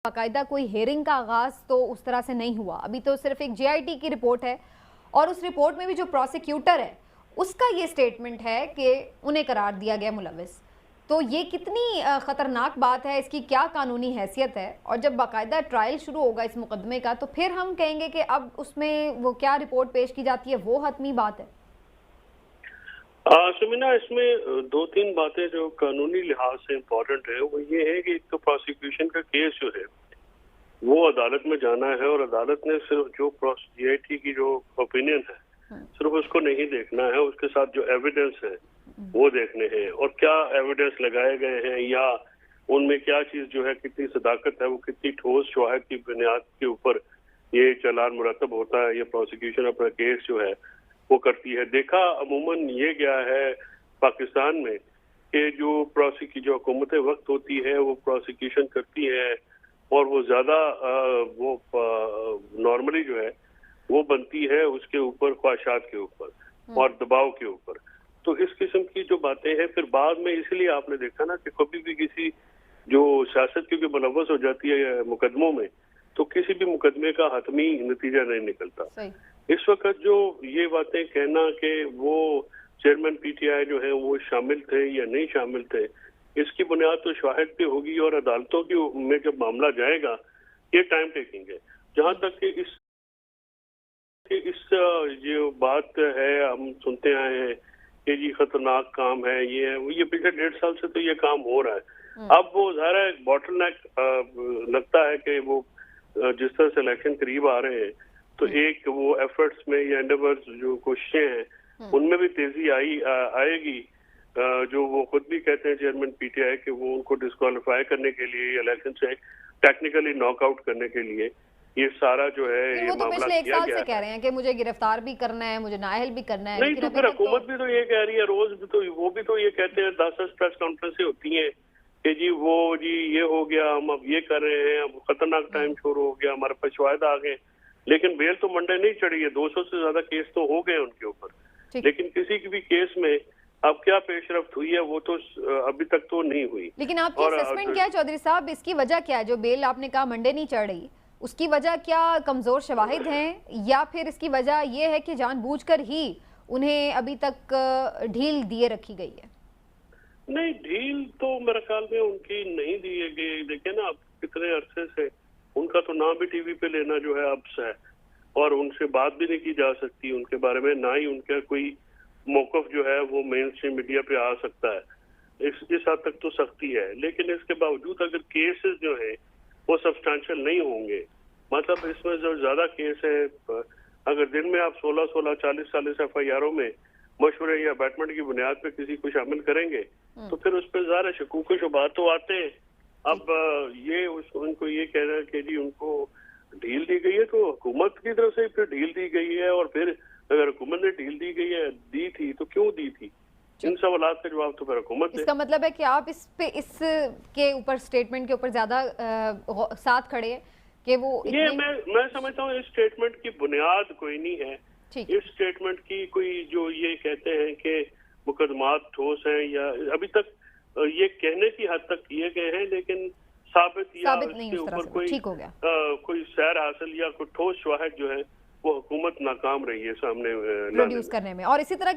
बाकायदा कोई हेयरिंग का आगाज़ तो उस तरह से नहीं हुआ। अभी तो सिर्फ एक जेआईटी की रिपोर्ट है और उस रिपोर्ट में भी जो प्रोसिक्यूटर है उसका ये स्टेटमेंट है कि उन्हें करार दिया गया मुलव्विस। तो ये कितनी ख़तरनाक बात है, इसकी क्या कानूनी हैसियत है? और जब बाकायदा ट्रायल शुरू होगा इस मुकदमे का तो फिर हम कहेंगे कि अब उसमें वो क्या रिपोर्ट पेश की जाती है वो हतमी बात है। सुमिना, इसमें दो तीन बातें जो कानूनी लिहाज से इम्पोर्टेंट है वो ये है कि एक तो प्रोसिक्यूशन का केस जो है वो अदालत में जाना है और अदालत ने सिर्फ जो जेआईटी की जो ओपिनियन है सिर्फ उसको नहीं देखना है, उसके साथ जो एविडेंस है वो देखने हैं और क्या एविडेंस लगाए गए हैं या उनमें क्या चीज जो है कितनी सदाकत है, वो कितनी ठोस शवाहिद की बुनियाद के ऊपर ये चालान मुरतब होता है, ये प्रोसिक्यूशन अपना केस जो है वो करती है। देखा अमूमन ये गया है पाकिस्तान में कि जो हुकूमत वक्त होती है वो प्रोसिक्यूशन करती है और वो ज्यादा वो नॉर्मली जो है वो बनती है उसके ऊपर ख्वाहिशात के ऊपर और दबाव के ऊपर। तो इस किस्म की जो बातें हैं फिर बाद में, इसलिए आपने देखा ना कि कभी भी किसी जो सियासत क्योंकि मुलव्वस हो जाती है मुकदमों में तो किसी भी मुकदमे का हतमी नतीजा नहीं निकलता। इस वक्त जो ये बातें कहना कि वो चेयरमैन पीटीआई जो है वो शामिल थे या नहीं शामिल थे, इसकी बुनियाद तो शवाहिद पे होगी और अदालतों की में जब मामला जाएगा ये टाइम टेकिंग है। जहां तक कि इस जो बात है हम सुनते आए हैं कि जी खतरनाक काम है, ये पिछले 1.5 साल से तो ये काम हो रहा है। अब वो ज़ाहिर है बॉटलनेक लगता है कि वो जिस तरह से इलेक्शन करीब आ रहे हैं तो एक वो एफर्ट्स में या एंडेवर्स जो कोशिशें हैं उनमें भी तेजी आएगी। जो वो खुद भी कहते हैं चेयरमैन पीटीआई कि वो उनको डिस्क्वालीफाई करने के लिए इलेक्शन से टेक्निकली नॉकआउट करने के लिए ये सारा जो है ये तो मामला पिछले 1 साल से है। कह रहे हैं कि मुझे गिरफ्तार भी करना है, मुझे नाअहल भी करना है। नहीं तो फिर हुकूमत भी तो ये कह रही है, रोज भी तो वो भी तो ये कहते हैं 10 प्रेस कॉन्फ्रेंसें होती हैं कि जी ये हो गया, हम अब ये कर रहे हैं, अब खतरनाक टाइम शुरू हो गया, हमारे पास शवाहिद आ गए, लेकिन बेल तो मंडे नहीं चढ़ी है। 200 से ज्यादा केस तो हो गए उनके ऊपर, लेकिन किसी की भी केस में अब क्या पेशरफ्त हुई है वो तो अभी तक तो नहीं हुई। लेकिन आपकी असेसमेंट क्या है चौधरी साहब, इसकी वजह क्या है? जो बेल आपने कहा मंडे नहीं चढ़ रही, उसकी वजह क्या कमजोर शवाहिद हैं या फिर इसकी वजह यह है कि जानबूझकर ही उन्हें अभी तक ढील दिए रखी गई है? नहीं, ढील तो मेरे ख्याल में उनकी नहीं दी गई। देखिए ना, अब कितने अरसे से उनका तो नाम भी टीवी पे लेना जो है अब से है और उनसे बात भी नहीं की जा सकती उनके बारे में, ना ही उनका कोई मौकफ जो है वो मेन स्ट्रीम मीडिया पे आ सकता है। इस हद तक तो सख्ती है, लेकिन इसके बावजूद अगर केसेस जो है वो सब्सटैंशियल नहीं होंगे, मतलब इसमें जो ज्यादा केस है, अगर दिन में आप 16 40 एफआईआरों में मशवरे या बैटमेंट की बुनियाद पे किसी को शामिल करेंगे तो फिर उस पर ज़्यादा शकूक शुबात तो आते हैं। अब ये उनको ये कहना है कि जी उनको ढील दी गई है तो हुकूमत की तरफ से फिर ढील दी गई है, और फिर अगर हुकूमत ने ढील दी थी तो क्यों दी थी? इन सवालों का जवाब तो फिर हुकूमत है। इसका मतलब है कि आप इसके ऊपर स्टेटमेंट के ऊपर ज्यादा साथ खड़े हैं कि वो ये मैं समझता हूँ इस स्टेटमेंट की बुनियाद कोई नहीं है। इस स्टेटमेंट की कोई जो ये कहते हैं कि मुकदमात ठोस हैं या अभी तक ये कहने की हद तक किए गए हैं, लेकिन साबित नहीं इसके ऊपर कोई ठीक हो गया कोई सैर हासिल या कोई ठोस शवाहिद जो है वो हुकूमत नाकाम रही है सामने प्रोड्यूस करने में। और इसी तरह